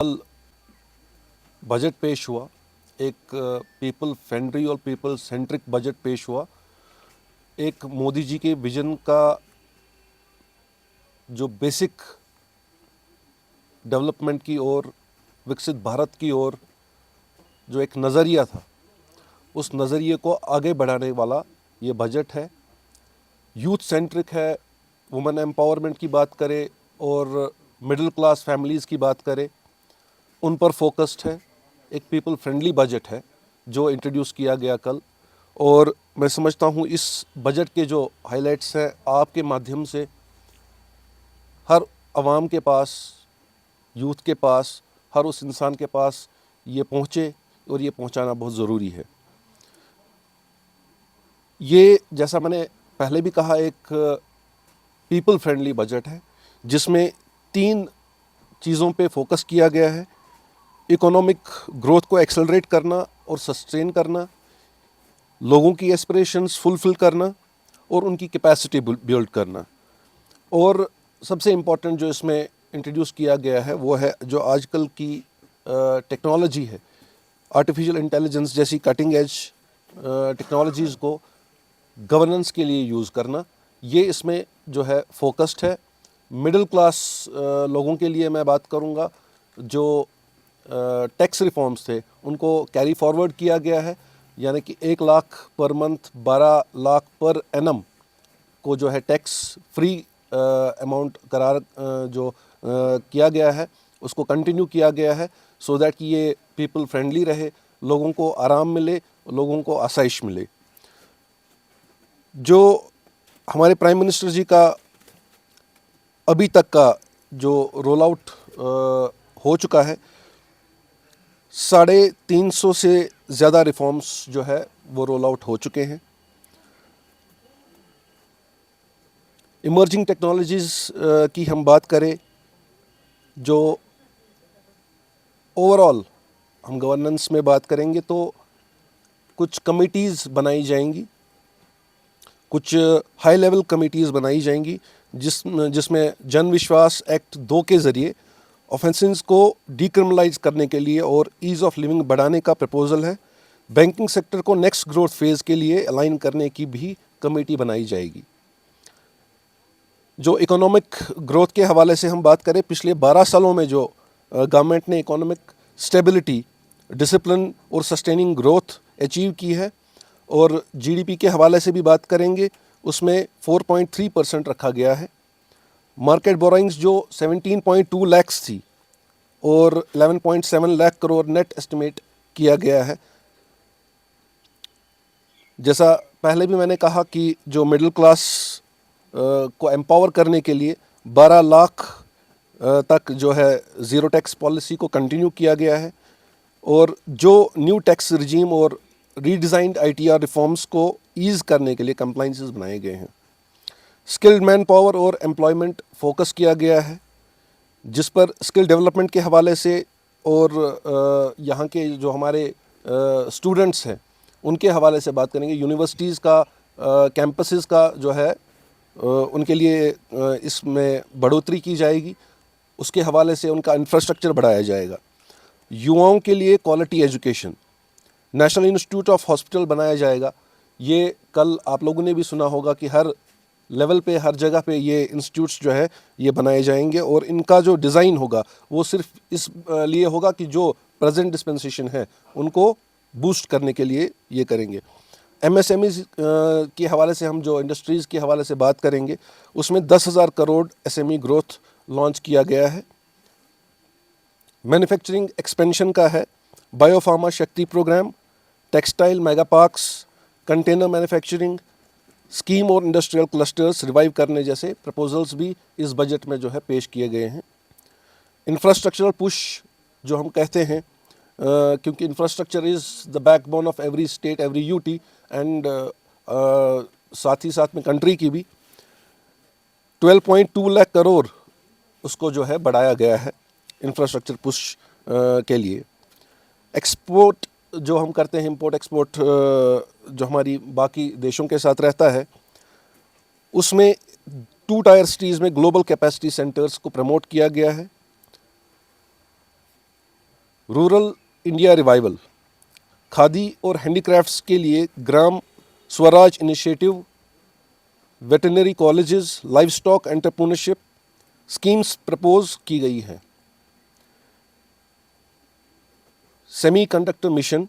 कल बजट पेश हुआ। एक पीपल फ्रेंडली और पीपल सेंट्रिक बजट पेश हुआ। एक मोदी जी के विजन का जो बेसिक डेवलपमेंट की ओर, विकसित भारत की ओर जो एक नज़रिया था, उस नज़रिए को आगे बढ़ाने वाला ये बजट है। यूथ सेंट्रिक है। वुमेन एम्पावरमेंट की बात करें और मिडिल क्लास फैमिलीज़ की बात करें, उन पर फोकस्ड है। एक पीपल फ्रेंडली बजट है जो इंट्रोड्यूस किया गया कल। और मैं समझता हूँ इस बजट के जो हाइलाइट्स हैं, आपके माध्यम से हर आवाम के पास, यूथ के पास, हर उस इंसान के पास ये पहुँचे, और ये पहुँचाना बहुत ज़रूरी है। ये, जैसा मैंने पहले भी कहा, एक पीपल फ्रेंडली बजट है जिसमें 3 चीज़ों पे फोकस किया गया है। इकोनॉमिक ग्रोथ को एक्सेलरेट करना और सस्टेन करना, लोगों की एस्पिरेशंस फुलफिल करना और उनकी कैपेसिटी बिल्ड करना। और सबसे इम्पॉर्टेंट जो इसमें इंट्रोड्यूस किया गया है वो है जो आजकल की टेक्नोलॉजी है, आर्टिफिशियल इंटेलिजेंस जैसी कटिंग एज टेक्नोलॉजीज़ को गवर्नेंस के लिए यूज़ करना। ये इसमें जो है फोकस्ड है। मिडिल क्लास लोगों के लिए मैं बात करूँगा, जो टैक्स रिफॉर्म्स थे उनको कैरी फॉरवर्ड किया गया है, यानी कि 1 lakh per month, 12 lakh per annum को जो है टैक्स फ्री अमाउंट करार किया गया है, उसको कंटिन्यू किया गया है, सो दैट कि ये पीपल फ्रेंडली रहे, लोगों को आराम मिले, लोगों को आसाइश मिले। जो हमारे प्राइम मिनिस्टर जी का अभी तक का जो रोल आउट हो चुका है, 350 से ज़्यादा रिफॉर्म्स जो है वो रोल आउट हो चुके हैं। इमर्जिंग टेक्नोलॉजीज़ की हम बात करें, जो ओवरऑल हम गवर्नेंस में बात करेंगे तो कुछ कमिटीज़ बनाई जाएंगी, कुछ हाई लेवल कमिटीज़ बनाई जाएंगी जिसमें जन विश्वास एक्ट 2 के ज़रिए ऑफेंसेस को डिक्रिमिनलाइज करने के लिए और ईज़ ऑफ लिविंग बढ़ाने का प्रपोजल है। बैंकिंग सेक्टर को नेक्स्ट ग्रोथ फेज़ के लिए अलाइन करने की भी कमेटी बनाई जाएगी। जो इकोनॉमिक ग्रोथ के हवाले से हम बात करें, पिछले 12 सालों में जो गवर्नमेंट ने इकोनॉमिक स्टेबिलिटी, डिसिप्लिन और सस्टेनिंग ग्रोथ अचीव की है, और जीडीपी के हवाले से भी बात करेंगे, उसमें 4.3% रखा गया है। मार्केट बोरोइंग्स जो 17.2 लाख थी और 11.7 लाख करोड़ नेट एस्टिमेट किया गया है। जैसा पहले भी मैंने कहा कि जो मिडिल क्लास को एम्पावर करने के लिए 12 लाख तक जो है ज़ीरो टैक्स पॉलिसी को कंटिन्यू किया गया है, और जो न्यू टैक्स रिजीम और रीडिज़ाइंड आईटीआर रिफॉर्म्स को ईज़ करने के लिए कंप्लाइंसेस बनाए गए हैं। स्किल्ड मैन पावर और एम्प्लॉयमेंट फोकस किया गया है, जिस पर स्किल डेवलपमेंट के हवाले से और यहाँ के जो हमारे स्टूडेंट्स हैं उनके हवाले से बात करेंगे। यूनिवर्सिटीज़ का, कैंपसेस का जो है उनके लिए इसमें बढ़ोतरी की जाएगी, उसके हवाले से उनका इंफ्रास्ट्रक्चर बढ़ाया जाएगा। युवाओं के लिए quality education, national institute of hospital बनाया जाएगा। ये कल आप लोगों ने भी सुना होगा कि हर लेवल पे, हर जगह पे ये इंस्टीट्यूट्स जो है ये बनाए जाएंगे, और इनका जो डिज़ाइन होगा वो सिर्फ इस लिए होगा कि जो प्रेजेंट डिस्पेंसेशन है उनको बूस्ट करने के लिए ये करेंगे। एमएसएमई के हवाले से, हम जो इंडस्ट्रीज़ के हवाले से बात करेंगे, उसमें 10,000 करोड़ एसएमई ग्रोथ लॉन्च किया गया है। मैन्युफैक्चरिंग एक्सपेंशन का है, biopharma Shakti programme, textile mega parks, container manufacturing scheme और इंडस्ट्रियल क्लस्टर्स रिवाइव करने जैसे प्रपोजल्स भी इस बजट में जो है पेश किए गए हैं। इंफ्रास्ट्रक्चरल पुश जो हम कहते हैं, क्योंकि infrastructure is the backbone of every state, every UT, and साथ ही साथ में कंट्री की भी 12.2 लाख करोड़ उसको जो है बढ़ाया गया है इंफ्रास्ट्रक्चर पुश के लिए। एक्सपोर्ट जो हम करते हैं, इंपोर्ट एक्सपोर्ट जो हमारी बाकी देशों के साथ रहता है, उसमें 2 टायर सिटीज़ में ग्लोबल कैपेसिटी सेंटर्स को प्रमोट किया गया है। रूरल इंडिया रिवाइवल, खादी और हैंडीक्राफ्ट्स के लिए Gram Swaraj initiative, veterinary colleges, livestock entrepreneurship schemes propose की गई हैं। सेमीकंडक्टर मिशन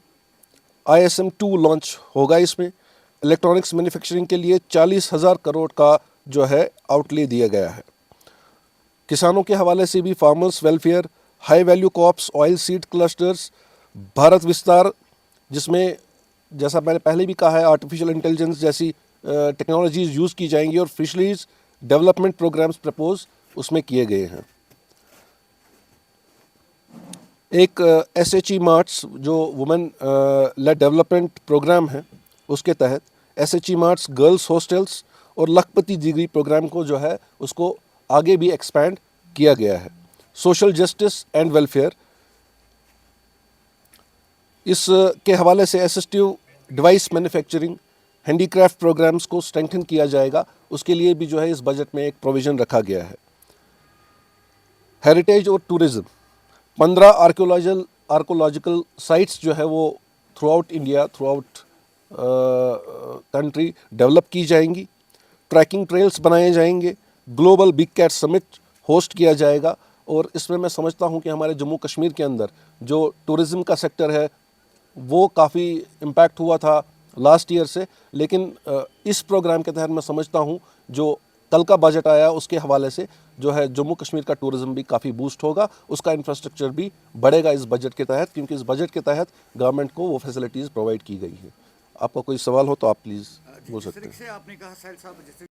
ISM-2 लॉन्च होगा। इसमें इलेक्ट्रॉनिक्स मैन्युफैक्चरिंग के लिए 40,000 करोड़ का जो है आउटले दिया गया है। किसानों के हवाले से भी farmers welfare, high value crops, oil seed clusters, Bharat विस्तार, जिसमें जैसा मैंने पहले भी कहा है आर्टिफिशियल इंटेलिजेंस जैसी टेक्नोलॉजीज यूज़ की जाएंगी, और फिशरीज डेवलपमेंट प्रोग्राम्स प्रपोज उसमें किए गए हैं। एक SHE मार्ट्स जो वुमेन लेड डेवलपमेंट प्रोग्राम है, उसके तहत SHE मार्ट्स गर्ल्स हॉस्टल्स और लखपति डिग्री प्रोग्राम को जो है उसको आगे भी एक्सपैंड किया गया है। सोशल जस्टिस एंड वेलफेयर, इस के हवाले से assistive device manufacturing, handicraft programmes को स्ट्रेंथन किया जाएगा, उसके लिए भी जो है इस बजट में एक प्रोविज़न रखा गया है। हेरिटेज और टूरिज़्म, 15 आर्कोलॉजिकल साइट्स जो है वो throughout India, throughout country develop की जाएंगी। ट्रैकिंग ट्रेल्स बनाए जाएंगे। Global big cat summit host किया जाएगा, और इसमें मैं समझता हूं कि हमारे जम्मू कश्मीर के अंदर जो टूरिज़्म का सेक्टर है वो काफ़ी इम्पैक्ट हुआ था लास्ट ईयर से, लेकिन इस प्रोग्राम के तहत मैं समझता हूं जो कल का बजट आया उसके हवाले से जो है जम्मू कश्मीर का टूरिज़्म भी काफ़ी बूस्ट होगा, उसका इंफ्रास्ट्रक्चर भी बढ़ेगा इस बजट के तहत, क्योंकि इस बजट के तहत गवर्नमेंट को वो फैसिलिटीज़ प्रोवाइड की गई है। आपका कोई सवाल हो तो आप प्लीज़ बोल सकते हैं। आपने कहा साहिल साहब,